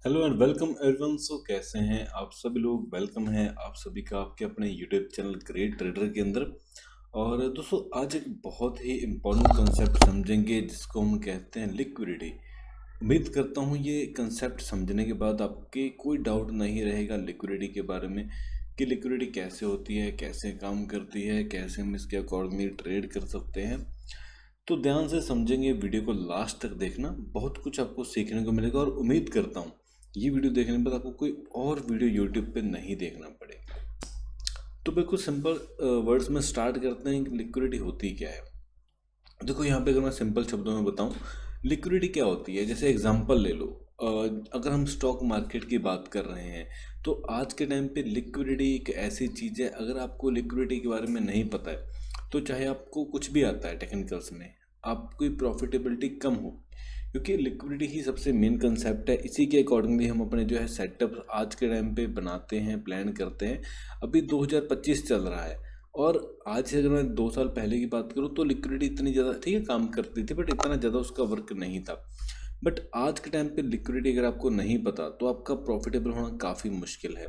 Hello and welcome everyone. So कैसे हैं आप सभी लोग। वेलकम है आप सभी का आपके अपने यूट्यूब चैनल ग्रेट ट्रेडर के अंदर। और दोस्तों आज एक बहुत ही इम्पोर्टेंट कंसेप्ट समझेंगे जिसको हम कहते हैं लिक्विडिटी। उम्मीद करता हूँ ये कंसेप्ट समझने के बाद आपके कोई डाउट नहीं रहेगा लिक्विडिटी के बारे में कि लिक्विडिटी कैसे होती है, कैसे काम करती है, कैसे हम इसके अकॉर्डिंगली ट्रेड कर सकते हैं। तो ध्यान से समझेंगे, वीडियो को लास्ट तक देखना, बहुत कुछ आपको सीखने को मिलेगा। और उम्मीद करता हूँ ये वीडियो देखने के बाद आपको कोई और वीडियो यूट्यूब पे नहीं देखना पड़ेगा। तो बिल्कुल सिंपल वर्ड्स में स्टार्ट करते हैं कि लिक्विडिटी होती क्या है। देखो यहाँ पे अगर मैं सिंपल शब्दों में बताऊँ लिक्विडिटी क्या होती है, जैसे एग्जांपल ले लो। अगर हम स्टॉक मार्केट की बात कर रहे हैं तो आज के टाइम पे लिक्विडिटी एक ऐसी चीज़ है, अगर आपको लिक्विडिटी के बारे में नहीं पता है तो चाहे आपको कुछ भी आता है टेक्निकल्स में, आपकी प्रॉफिटेबिलिटी कम हो, क्योंकि लिक्विडिटी ही सबसे मेन कंसेप्ट है। इसी के अकॉर्डिंगली हम अपने जो है सेटअप आज के टाइम पे बनाते हैं, प्लान करते हैं। अभी 2025 चल रहा है और आज से अगर मैं 2 साल पहले की बात करूँ तो लिक्विडिटी इतनी ज़्यादा ठीक है काम करती थी, बट इतना ज़्यादा उसका वर्क नहीं था। बट आज के टाइम पे लिक्विडिटी अगर आपको नहीं पता तो आपका प्रॉफिटेबल होना काफ़ी मुश्किल है।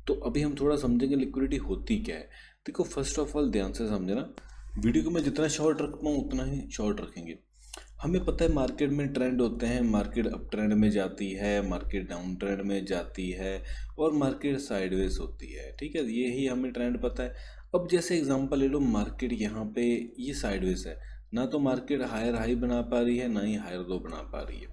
तो अभी हम थोड़ा समझेंगे लिक्विडिटी होती क्या है। देखो फर्स्ट ऑफ ऑल ध्यान से समझना, वीडियो को मैं जितना शॉर्ट रख पाऊँ उतना ही शॉर्ट रखेंगे। हमें पता है मार्केट में ट्रेंड होते हैं, मार्केट अप ट्रेंड में जाती है, मार्केट डाउन ट्रेंड में जाती है और मार्केट साइडवेज होती है। ठीक है, ये ही हमें ट्रेंड पता है। अब जैसे एग्जांपल ले लो, मार्केट यहाँ पे ये साइडवेज है, ना तो मार्केट हायर हाई बना पा रही है ना ही हायर लो बना पा रही है,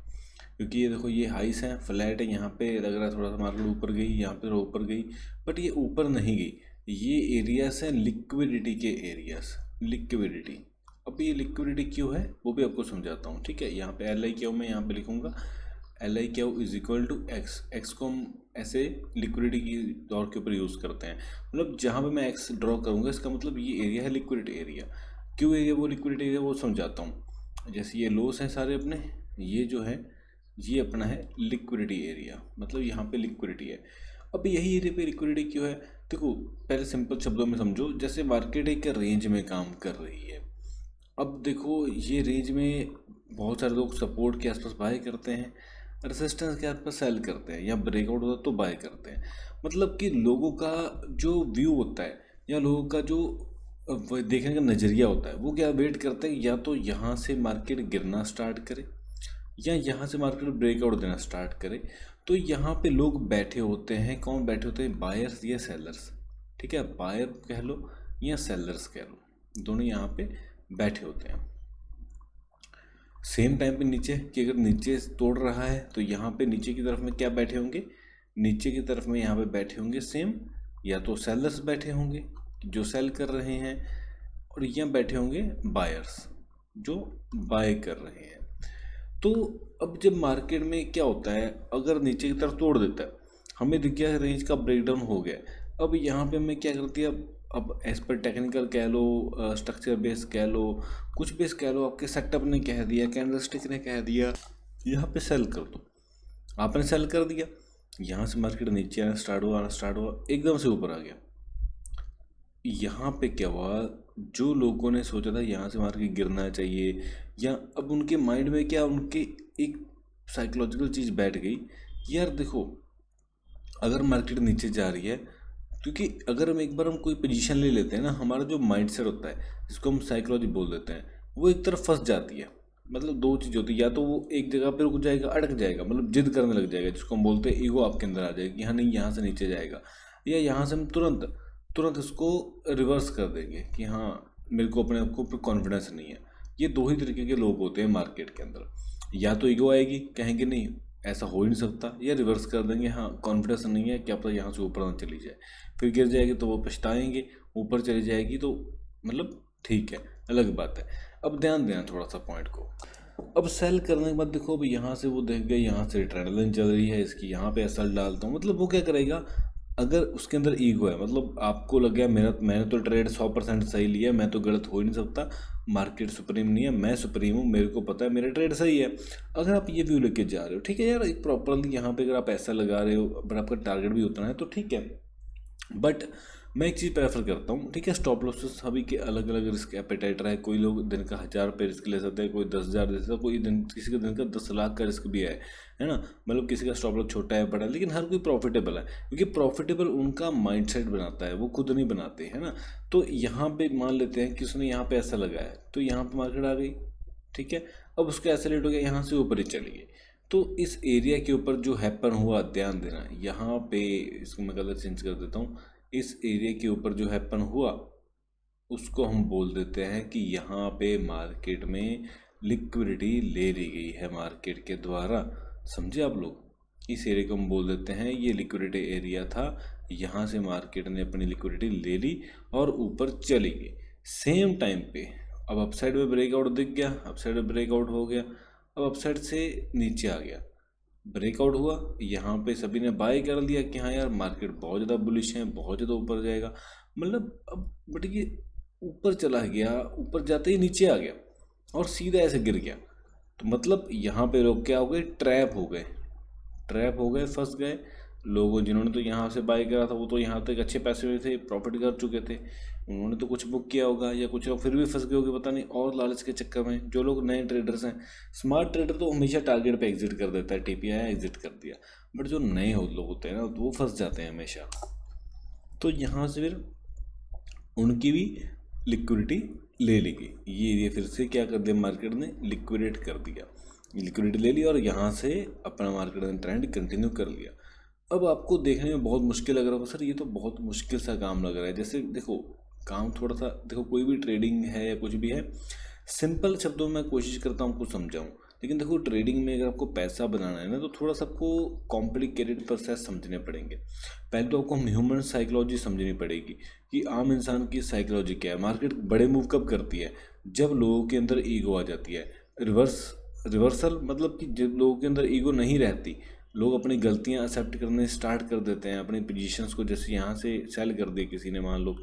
क्योंकि ये देखो ये हाइस हैं, फ्लैट है, यहाँ पे लग रहा है थोड़ा सा मार्केट ऊपर गई, यहाँ पे ऊपर गई, बट ये ऊपर नहीं गई। ये एरियाज हैं लिक्विडिटी के एरियाज, लिक्विडिटी। अब ये लिक्विडिटी क्यों है वो भी आपको समझाता हूँ। ठीक है, यहाँ पे एल आई क्यू मैं यहाँ पे लिखूँगा, L I Q is equal to X. X को हम ऐसे लिक्विडिटी की दौर के ऊपर यूज़ करते हैं, मतलब जहाँ पे मैं एक्स ड्रॉ करूँगा इसका मतलब ये एरिया है लिक्विडिटी एरिया। क्यों एरिया वो लिक्विडिटी एरिया वो समझाता हूँ। जैसे ये लोस हैं सारे अपने, ये जो है ये अपना है लिक्विडिटी एरिया, मतलब यहाँ पे लिक्विडिटी है। अब यही एरिया पे लिक्विडिटी क्यों है, देखो पहले सिंपल शब्दों में समझो। जैसे मार्केट एक रेंज में काम कर रही है, अब देखो ये रेंज में बहुत सारे लोग सपोर्ट के आसपास बाय करते हैं, रेसिस्टेंस के आसपास सेल करते हैं, या ब्रेकआउट होता है तो बाय करते हैं। मतलब कि लोगों का जो व्यू होता है या लोगों का जो वो देखने का नज़रिया होता है वो क्या वेट करते हैं, या तो यहाँ से मार्केट गिरना स्टार्ट करे या यहाँ से मार्केट ब्रेकआउट देना स्टार्ट करे। तो यहाँ पे लोग बैठे होते हैं, कौन बैठे होते हैं, बायर्स या सेलर्स। ठीक है, बायर कह लो या सेलर्स कह लो, दोनों यहाँ पे बैठे होते हैं सेम टाइम पे नीचे। कि अगर नीचे तोड़ रहा है तो यहाँ पे नीचे की तरफ में क्या बैठे होंगे, नीचे की तरफ में यहाँ पे बैठे होंगे सेम, या तो सेलर्स बैठे होंगे जो सेल कर रहे हैं, और यहाँ बैठे होंगे बायर्स जो बाय कर रहे हैं। तो अब जब मार्केट में क्या होता है, अगर नीचे की तरफ तोड़ देता है, हमें दिख गया रेंज का ब्रेकडाउन हो गया। अब यहाँ पे हमें क्या करती है, अब एज पर टेक्निकल कह लो, स्ट्रक्चर बेस कह लो, कुछ बेस कह लो, आपके सेटअप ने कह दिया, कैंडलस्टिक ने कह दिया यहाँ पे सेल कर दो। आपने सेल कर दिया, यहाँ से मार्केट नीचे आना स्टार्ट हुआ, एकदम से ऊपर आ गया। यहाँ पे क्या हुआ, जो लोगों ने सोचा था यहाँ से मार्केट गिरना चाहिए, या अब उनके माइंड में क्या, उनके एक साइकोलॉजिकल चीज़ बैठ गई, यार देखो अगर मार्केट नीचे जा रही है, क्योंकि अगर हम एक बार हम कोई पोजीशन ले लेते हैं ना, हमारा जो माइंड सेट होता है जिसको हम साइकोलॉजी बोल देते हैं, वो एक तरफ फंस जाती है। मतलब दो चीज़ होती है, या तो वो एक जगह पे रुक जाएगा, अटक जाएगा, मतलब जिद करने लग जाएगा, जिसको हम बोलते हैं ईगो आपके अंदर आ जाएगी कि हाँ नहीं यहाँ से नीचे जाएगा, या यहाँ से हम तुरंत तुरंत इसको रिवर्स कर देंगे कि हाँ मेरे को अपने आप को ऊपर कॉन्फिडेंस नहीं है। ये दो ही तरीके के लोग होते हैं मार्केट के अंदर, या तो ईगो आएगी, कहेंगे नहीं ऐसा हो ही नहीं सकता, या रिवर्स कर देंगे हाँ कॉन्फिडेंस नहीं है, क्या पता यहाँ से ऊपर ना चली जाए, फिर गिर जाएगी तो वो पछताएंगे, ऊपर चली जाएगी तो मतलब ठीक है, अलग बात है। अब ध्यान देना थोड़ा सा पॉइंट को। अब सेल करने के बाद देखो, अब यहाँ से वो देख गए यहाँ से ट्रेंड लाइन चल रही है इसकी, यहाँ पे एसएल डालता हूँ, मतलब वो क्या करेगा, अगर उसके अंदर ईगो है, मतलब आपको लग गया मेरा मैंने तो ट्रेड 100% सही लिया, मैं तो गलत हो ही नहीं सकता, मार्केट सुप्रीम नहीं है, मैं सुप्रीम हूँ, मेरे को पता है मेरा ट्रेड सही है। अगर आप ये व्यू लेके जा रहे हो, ठीक है यार, एक प्रॉपरली यहाँ पे अगर आप ऐसा लगा रहे हो, अगर आपका टारगेट भी उतना है तो ठीक है। बट मैं एक चीज़ प्रेफर करता हूँ, ठीक है, स्टॉप लॉसेस सभी के अलग अलग रिस्क एपेटाइट रहा है। कोई लोग दिन का 1000 रुपये रिस्क ले सकते हैं, कोई 10,000 ले सकता है, कोई दिन किसी का दिन का 10 लाख का रिस्क भी है ना। मतलब किसी का स्टॉप लॉस छोटा है बड़ा है, लेकिन हर कोई प्रॉफिटेबल है, क्योंकि प्रॉफिटेबल उनका माइंडसेट बनाता है, वो खुद नहीं बनाते, है ना। तो यहाँ पे मान लेते हैं कि उसने यहाँ पे ऐसा लगाया तो यहाँ पे मार्केट आ गई, ठीक है, अब उसका एक्सेलेरेट हो गया, यहाँ से ऊपर ही चली गई। तो इस एरिया के ऊपर जो हैपन हुआ, ध्यान देना यहाँ पे, इसको मैं कलर चेंज कर देता हूँ। इस एरिया के ऊपर जो हैपन हुआ उसको हम बोल देते हैं कि यहाँ पे मार्केट में लिक्विडिटी ले ली गई है मार्केट के द्वारा। समझे आप लोग, इस एरिया को हम बोल देते हैं ये लिक्विडिटी एरिया था, यहाँ से मार्केट ने अपनी लिक्विडिटी ले ली और ऊपर चली गई। सेम टाइम पे अब अपसाइड में ब्रेकआउट दिख गया, अपसाइड में ब्रेकआउट हो गया, अब अपसाइड से नीचे आ गया, ब्रेकआउट हुआ, यहाँ पे सभी ने बाय कर लिया कि हाँ यार मार्केट बहुत ज़्यादा बुलिश है, बहुत ज़्यादा ऊपर जाएगा। मतलब अब बट ये ऊपर चला गया, ऊपर जाते ही नीचे आ गया और सीधा ऐसे गिर गया। तो मतलब यहाँ पे लोग क्या हो गए, ट्रैप हो गए, ट्रैप हो गए, फंस गए। लोगों जिन्होंने तो यहाँ से बाय करा था वो तो यहाँ तक अच्छे पैसे में थे, प्रॉफिट कर चुके थे, उन्होंने तो कुछ बुक किया होगा, या कुछ लोग फिर भी फंस गए होंगे पता नहीं, और लालच के चक्कर में। जो लोग नए ट्रेडर्स हैं, स्मार्ट ट्रेडर तो हमेशा टारगेट पे एग्जिट कर देता है, टीपी आया एग्जिट कर दिया, बट जो नए लोग होते हैं ना तो वो फंस जाते हैं हमेशा। तो यहाँ से फिर उनकी भी लिक्विडिटी ले ली गई, ये फिर से क्या कर दिया, मार्केट ने लिक्विडेट कर दिया, लिक्विडिटी ले ली और यहाँ से अपना मार्केट ने ट्रेंड कंटिन्यू कर लिया। अब आपको देखने में बहुत मुश्किल लग रहा होगा, सर ये तो बहुत मुश्किल सा काम लग रहा है। जैसे देखो काम थोड़ा सा, देखो कोई भी ट्रेडिंग है या कुछ भी है, सिंपल शब्दों में मैं कोशिश करता हूँ आपको समझाऊँ, लेकिन देखो ट्रेडिंग में अगर आपको पैसा बनाना है ना तो थोड़ा सा आपको कॉम्प्लिकेटेड प्रोसेस समझने पड़ेंगे। पहले तो आपको ह्यूमन साइकोलॉजी समझनी पड़ेगी कि आम इंसान की साइकोलॉजी क्या है। मार्केट बड़े मूव कब करती है, जब लोगों के अंदर ईगो आ जाती है। रिवर्सल मतलब कि जब लोगों के अंदर ईगो नहीं रहती, लोग अपनी गलतियां एक्सेप्ट करने स्टार्ट कर देते हैं, अपनी पोजीशंस को, जैसे यहाँ से सेल कर दिया किसी ने, मान लो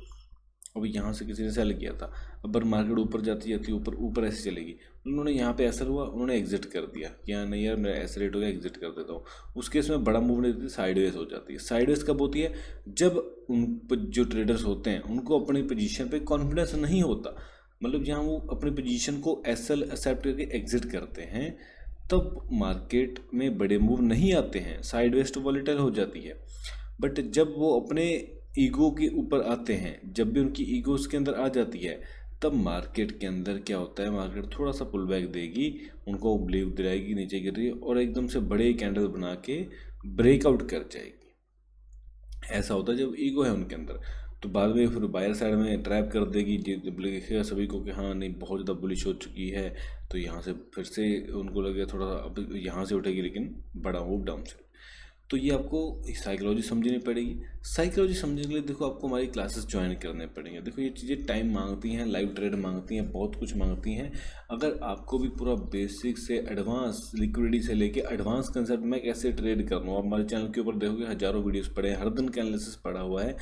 अभी यहाँ से किसी ने सेल किया था, अब मार्केट ऊपर जाती जाती ऊपर ऊपर ऐसे चलेगी, उन्होंने यहाँ पे ऐसा हुआ, उन्होंने एग्जिट कर दिया कि हाँ नहीं यार मेरा ऐसे रेट हो गया, एग्जिट कर देता हूँ। उस केस में बड़ा मूव नहीं देती, साइडवेज हो जाती है। साइडवेज कब होती है, जब उन जो ट्रेडर्स होते हैं उनको अपनी पोजीशन पे कॉन्फिडेंस नहीं होता, मतलब जहाँ वो अपनी पोजीशन को एसएल एक्सेप्ट करके एग्जिट करते हैं, तब मार्केट में बड़े मूव नहीं आते हैं, साइडवेज टू वॉलेटाइल हो जाती है। बट जब वो अपने ईगो के ऊपर आते हैं, जब भी उनकी ईगो उसके अंदर आ जाती है, तब मार्केट के अंदर क्या होता है, मार्केट थोड़ा सा पुल बैक देगी, उनको बिलीव दिलाएगी नीचे गिर रही है और एकदम से बड़े कैंडल बना के ब्रेकआउट कर जाएगी। ऐसा होता है जब ईगो है उनके अंदर, तो बाद में फिर बायर साइड में ट्रैप कर देगी, दिखेगा सभी को कि हाँ नहीं बहुत ज़्यादा बुलिश हो चुकी है, तो यहाँ से फिर से उनको लगे थोड़ा सा अब यहाँ से उठेगी, लेकिन बड़ा मूव डाउन से। तो ये आपको साइकोलॉजी समझनी पड़ेगी। साइकोलॉजी समझने के लिए देखो आपको हमारी क्लासेस ज्वाइन करने पड़ेंगे। देखो ये चीज़ें टाइम मांगती हैं, लाइव ट्रेड मांगती हैं, बहुत कुछ मांगती हैं। अगर आपको भी पूरा बेसिक से एडवांस लिक्विडिटी से लेके एडवांस कंसेप्ट में कैसे ट्रेड करना हो, आप हमारे चैनल के ऊपर देखोगे हज़ारों वीडियोस पड़े हैं, हर दिन का एनालिसिस पड़ा हुआ है,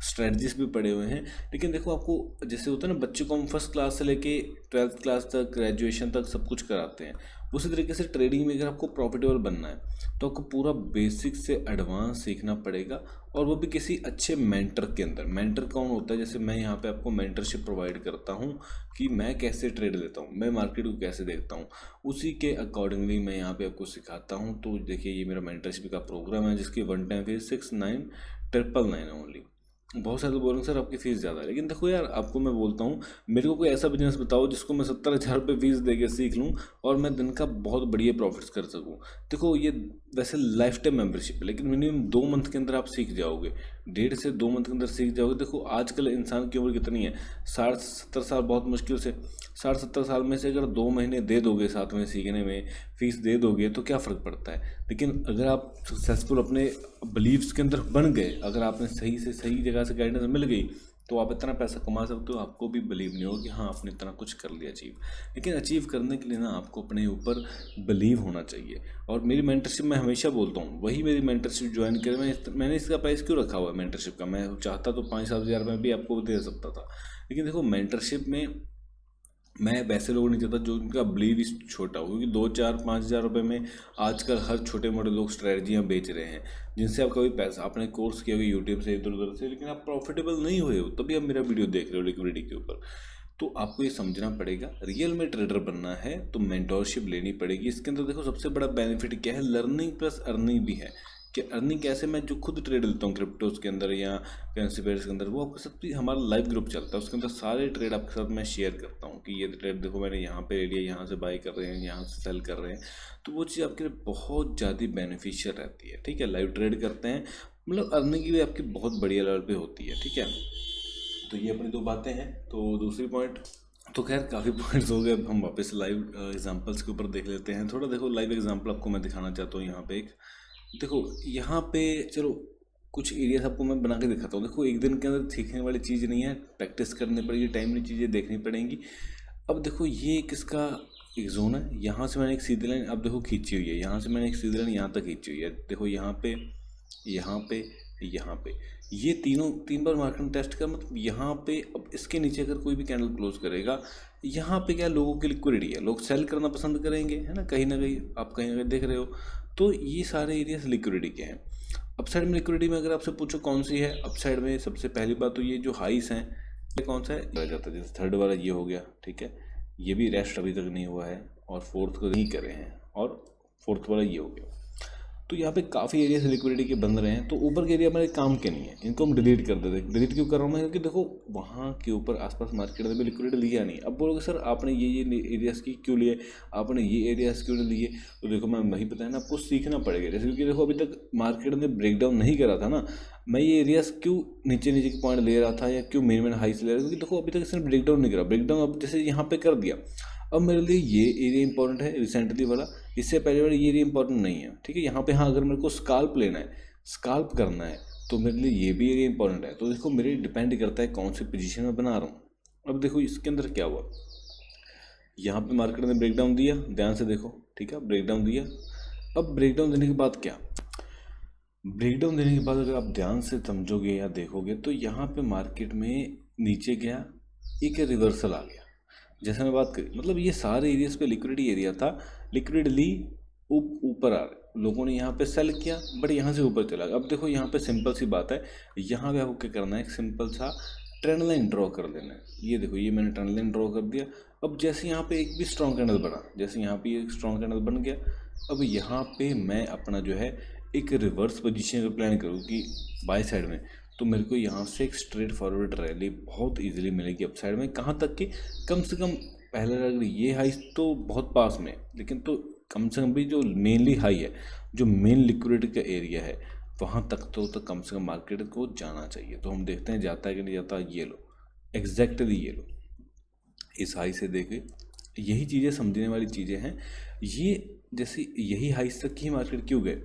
स्ट्रेटजीज भी पड़े हुए हैं। लेकिन देखो आपको जैसे होता है ना, बच्चों को हम फर्स्ट क्लास से लेके 12th क्लास तक, ग्रेजुएशन तक सब कुछ कराते हैं, उसी तरीके से ट्रेडिंग में अगर आपको प्रॉफिटेबल बनना है तो आपको पूरा बेसिक से एडवांस सीखना पड़ेगा, और वो भी किसी अच्छे मेंटर के अंदर। मेंटर कौन होता है, जैसे मैं यहाँ पे आपको मेंटरशिप प्रोवाइड करता हूँ कि मैं कैसे ट्रेड लेता हूँ, मैं मार्केट को कैसे देखता हूँ, उसी के अकॉर्डिंगली मैं यहाँ पे आपको सिखाता हूँ। तो देखिए ये मेरा मेंटरशिप का प्रोग्राम है, जिसकी 1 टाइम फीस 6,999 ओनली। बहुत सारे लोग बोलेंगे सर आपकी फ़ीस ज़्यादा है, लेकिन देखो यार आपको मैं बोलता हूँ, मेरे को कोई ऐसा बिजनेस बताओ जिसको मैं 70,000 रुपये फीस दे के सीख लूँ और मैं दिन का बहुत बढ़िया प्रॉफिट्स कर सकूँ। देखो ये वैसे लाइफ टाइम मेंबरशिप है, लेकिन मिनिमम 2 मंथ के अंदर आप सीख जाओगे, 1.5 से 2 मंथ के अंदर सीख जाओगे। देखो आजकल इंसान की उम्र कितनी है, 60-70 साल, बहुत मुश्किल से 60-70 साल में से अगर 2 महीने दे दोगे साथ में सीखने में, फीस दे दोगे तो क्या फ़र्क पड़ता है। लेकिन अगर आप सक्सेसफुल अपने बिलीव्स के अंदर बन गए, अगर आपने सही से सही जगह से गाइडेंस मिल गई, तो आप इतना पैसा कमा सकते हो, आपको भी बिलीव नहीं होगा कि हाँ आपने इतना कुछ कर लिया अचीव। लेकिन अचीव करने के लिए ना आपको अपने ऊपर बिलीव होना चाहिए। और मेरी मेंटरशिप मैं हमेशा बोलता हूँ, वही मेरी मेंटरशिप ज्वाइन करें। मैंने इसका प्राइस क्यों रखा हुआ है मेंटरशिप का, मैं चाहता तो 5-7 हज़ार में भी आपको दे सकता था, लेकिन देखो मेंटरशिप में मैं वैसे लोग नहीं चाहता जो उनका बिलीव छोटा हो, क्योंकि 2 4 5 हज़ार रुपये में आजकल हर छोटे मोटे लोग स्ट्रेटजियाँ बेच रहे हैं, जिनसे आप कभी पैसा आपने कोर्स किया होगा यूट्यूब से इधर उधर से, लेकिन आप प्रॉफिटेबल नहीं हुए हो, तभी आप मेरा वीडियो देख रहे हो लिक्विडिटी के ऊपर। तो आपको ये समझना पड़ेगा, रियल में ट्रेडर बनना है तो मेंटोरशिप लेनी पड़ेगी। इसके अंदर देखो सबसे बड़ा बेनिफिट क्या है, लर्निंग प्लस अर्निंग भी है। कि अर्निंग कैसे, मैं जो खुद ट्रेड लेता हूँ क्रिप्टोज के अंदर या करेंसी पेयर्स के अंदर, वो आपके साथ भी हमारा लाइव ग्रुप चलता है, उसके अंदर सारे ट्रेड आपके साथ मैं शेयर करता हूँ कि ये ट्रेड देखो मैंने यहाँ पे ले लिया, यहाँ से बाई कर रहे हैं, यहाँ से सेल कर रहे हैं। तो वो चीज़ आपके लिए बहुत ज़्यादा बेनिफिशियल रहती है। ठीक है, लाइव ट्रेड करते हैं, मतलब अर्निंग की भी आपकी बहुत बढ़िया लेवल पे होती है। ठीक है, तो ये अपनी 2 बातें हैं। तो दूसरी पॉइंट, तो खैर काफ़ी पॉइंट्स हो गए, अब हम वापस लाइव एग्जांपल्स के ऊपर देख लेते हैं थोड़ा। देखो लाइव एग्जांपल आपको मैं दिखाना चाहता हूँ यहाँ पे एक, देखो यहाँ पे चलो कुछ एरियाज आपको मैं बना के दिखाता हूँ। देखो एक दिन के अंदर सीखने वाली चीज़ नहीं है, प्रैक्टिस करनी पड़ेगी, टाइमली चीज़ें देखनी पड़ेंगी। अब देखो ये किसका एक जोन है, यहाँ से मैंने एक सीधी लाइन अब देखो खींची हुई है, यहाँ से मैंने एक सीधी लाइन यहाँ तक खींची हुई है। देखो यहाँ पे, यहाँ पे, यहाँ पे, ये तीनों 3 बार मार्केट टेस्ट कर, मतलब यहाँ पे अब इसके नीचे अगर कोई भी कैंडल क्लोज करेगा, यहाँ पे क्या लोगों की लिक्विडिटी है, लोग सेल करना पसंद करेंगे, है ना, कहीं ना कहीं आप कहीं ना कहीं देख रहे हो। तो ये सारे एरियाज लिक्विडिटी के हैं। अपसाइड में लिक्विडिटी में अगर आपसे पूछो कौन सी है, अपसाइड में सबसे पहली बात तो ये जो हाइस हैं, ये कौन सा है, आ जाता है जैसे थर्ड वाला ये हो गया। ठीक है, ये भी रेस्ट अभी तक नहीं हुआ है, और फोर्थ को नहीं करे हैं, और फोर्थ वाला ये हो गया। तो यहाँ पे काफ़ी एरिया से लिक्विडिटी के बन रहे हैं, तो ऊपर के एरिया हमारे काम के नहीं है, इनको हम डिलीट कर देते हैं। डिलीट क्यों कर रहा हूँ मैं, क्योंकि देखो वहाँ के ऊपर आसपास मार्केट में लिक्विडिटी लिया नहीं। अब बोलोगे सर आपने ये एरियाज़ की क्यों लिए, आपने ये एरियाज़ क्यों नहीं लिए, तो देखो मैं नहीं पता है ना, आपको सीखना पड़ेगा। जैसे क्योंकि देखो अभी तक मार्केट ने ब्रेकडाउन नहीं करा था ना, मैं ये एरियाज़ क्यों नीचे नीचे के पॉइंट ले रहा था या क्यों मेन हाई से ले रहा था, क्योंकि देखो अभी तक इसने ब्रेकडाउन नहीं करा। ब्रेकडाउन अब जैसे यहाँ पे कर दिया, अब मेरे लिए ये एरिया इंपॉर्टेंट है रिसेंटली वाला, इससे पहले वाला ये एरिया इंपॉर्टेंट नहीं है। ठीक है, यहाँ पे हाँ अगर मेरे को स्काल्प लेना है, स्काल्प करना है, तो मेरे लिए ये भी एरिया इंपॉर्टेंट है। तो देखो मेरे डिपेंड करता है कौन सी पोजीशन में बना रहा हूँ। अब देखो इसके अंदर क्या हुआ, यहाँ पे मार्केट ने ब्रेकडाउन दिया, ध्यान से देखो। ठीक है, ब्रेकडाउन दिया। अब ब्रेकडाउन देने के बाद क्या, ब्रेकडाउन देने के बाद अगर आप ध्यान से समझोगे या देखोगे, तो यहाँ पे मार्केट में नीचे गया, एक रिवर्सल आ गया। जैसे मैं बात करी, मतलब ये सारे एरियाज पे लिक्विडिटी एरिया था, लिक्विडिटी ऊपर आ रहे, लोगों ने यहाँ पे सेल किया, बट यहाँ से ऊपर चला गया। अब देखो यहाँ पे सिंपल सी बात है, यहाँ पे आपको क्या करना है, एक सिंपल सा ट्रेंड लाइन ड्रॉ कर लेना है। ये देखो ये मैंने ट्रेंड लाइन ड्रॉ कर दिया। अब जैसे यहाँ पे एक भी स्ट्रॉन्ग कैंडल बना, जैसे यहाँ पे एक स्ट्रॉन्ग कैंडल बन गया, अब यहाँ पे मैं अपना जो है एक रिवर्स पोजीशन का प्लान करूँ कि बाय साइड में, तो मेरे को यहाँ से एक स्ट्रेट फॉरवर्ड रैली बहुत इजीली मिलेगी अप साइड में। कहाँ तक कि कम से कम पहले अगर ये हाई तो बहुत पास में, लेकिन तो कम से कम भी जो मेनली हाई है, जो मेन लिक्विडिटी का एरिया है, वहाँ तक तो कम से कम मार्केट को जाना चाहिए। तो हम देखते हैं जाता है कि नहीं जाता। ये लो एग्जैक्टली ये लो, इस हाई से देखे, यही चीज़ें समझने वाली चीज़ें हैं। ये जैसे यही हाइस तक ही मार्केट क्यों गए,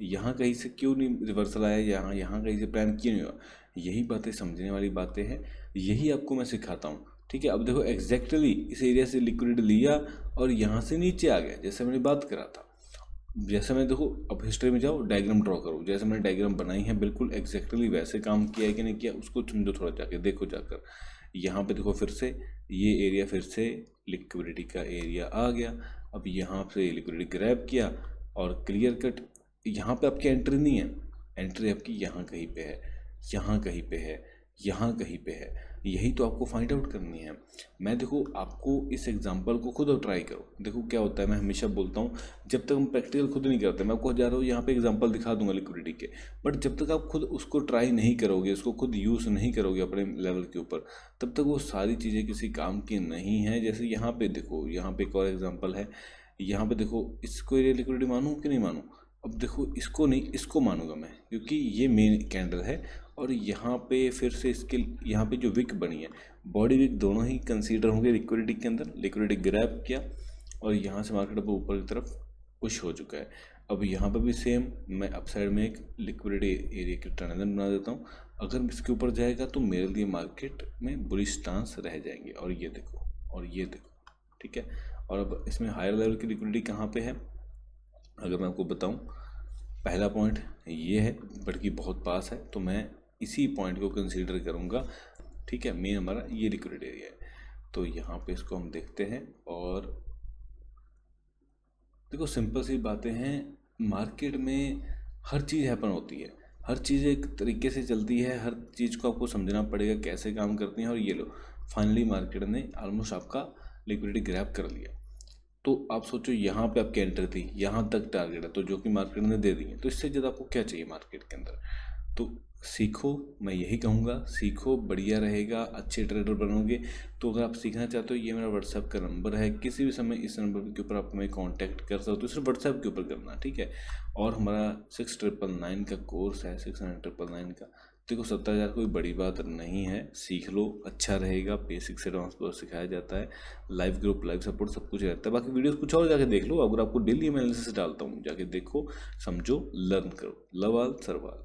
यहाँ कहीं से क्यों नहीं रिवर्सल आया, यहाँ यहाँ कहीं से प्लान क्यों नहीं हुआ, यही बातें समझने वाली बातें हैं, यही आपको मैं सिखाता हूँ। ठीक है, अब देखो एग्जैक्टली इस एरिया से लिक्विडिटी लिया और यहाँ से नीचे आ गया, जैसे मैंने बात करा था। जैसे मैं देखो अब हिस्ट्री में जाओ, डायग्राम ड्रॉ करो, जैसे मैंने डायग्राम बनाई है बिल्कुल एग्जैक्टली वैसे काम किया है कि नहीं किया, उसको समझो थोड़ा, जाके देखो जाकर। यहाँ पे देखो फिर से ये एरिया, फिर से लिक्विडिटी का एरिया आ गया। अब यहाँ से लिक्विडिटी ग्रैब किया और क्लियर कट, यहाँ पे आपकी एंट्री नहीं है, एंट्री आपकी यहाँ कहीं पे है, यहाँ कहीं पे है, यहाँ कहीं पे है। यही तो आपको फाइंड आउट करनी है। मैं देखो आपको इस एग्जांपल को खुद ट्राई करो, देखो क्या होता है। मैं हमेशा बोलता हूँ जब तक हम प्रैक्टिकल खुद नहीं करते, मैं आपको जा रहा हूँ यहाँ पे एग्जांपल दिखा दूंगा लिक्विडिटी के, बट जब तक आप खुद उसको ट्राई नहीं करोगे, उसको खुद यूज़ नहीं करोगे अपने लेवल के ऊपर, तब तक वो सारी चीज़ें किसी काम की नहीं है। जैसे यहाँ पे देखो, यहाँ पे एक और एग्जाम्पल है, यहाँ पे देखो इसको एरिया लिक्विडिटी मानूँ कि नहीं मानूँ। अब देखो इसको नहीं, इसको मानूंगा मैं, क्योंकि ये मेन कैंडल है और यहाँ पे फिर से इसके यहाँ पे जो विक बनी है, बॉडी विक दोनों ही कंसीडर होंगे लिक्विडिटी के अंदर। लिक्विडिटी ग्रैब किया और यहाँ से मार्केट अब ऊपर की तरफ पुश हो चुका है। अब यहाँ पे भी सेम, मैं अप साइड में एक लिक्विडिटी एरिया की ट्रांजेक्शन बना देता हूँ। अगर इसके ऊपर जाएगा तो मेरे लिए मार्केट में बुलिश स्टांस रह जाएंगे। और ये देखो, और ये देखो, ठीक है। और अब इसमें हायर लेवल की लिक्विडिटी कहाँ पे है, अगर मैं आपको बताऊं, पहला पॉइंट ये है बट की बहुत पास है, तो मैं इसी पॉइंट को कंसीडर करूंगा। ठीक है, मेन हमारा ये लिक्विडिटी एरिया है। तो यहाँ पे इसको हम देखते हैं और देखो सिंपल सी बातें हैं। मार्केट में हर चीज़ हैपन होती है, हर चीज़ एक तरीके से चलती है, हर चीज़ को आपको समझना पड़ेगा कैसे काम करती हैं। और ये लो फाइनली मार्केट ने ऑलमोस्ट आपका लिक्विडिटी ग्रैब कर लिया। तो आप सोचो यहाँ पे आपकी एंट्री थी, यहाँ तक टारगेट है, तो जो कि मार्केट ने दे दी है, तो इससे ज़्यादा आपको क्या चाहिए मार्केट के अंदर। तो सीखो, मैं यही कहूँगा, सीखो, बढ़िया रहेगा, अच्छे ट्रेडर बनोगे। तो अगर आप सीखना चाहते हो, ये मेरा व्हाट्सएप का नंबर है, किसी भी समय इस नंबर के ऊपर आप हमें कांटेक्ट कर सकते हो। सिर्फ व्हाट्सएप के ऊपर करना, ठीक है। और हमारा 6999 का कोर्स है, 6999 का। देखो 70,000 कोई बड़ी बात नहीं है, सीख लो, अच्छा रहेगा। बेसिक से एडवांस पर सिखाया जाता है, लाइव ग्रुप, लाइव सपोर्ट सब कुछ रहता है। बाकी वीडियोस कुछ और जाके देख लो, अगर आपको डेली एनालिसिस डालता हूँ, जाके देखो, समझो, लर्न करो। Love all, सर्वाल।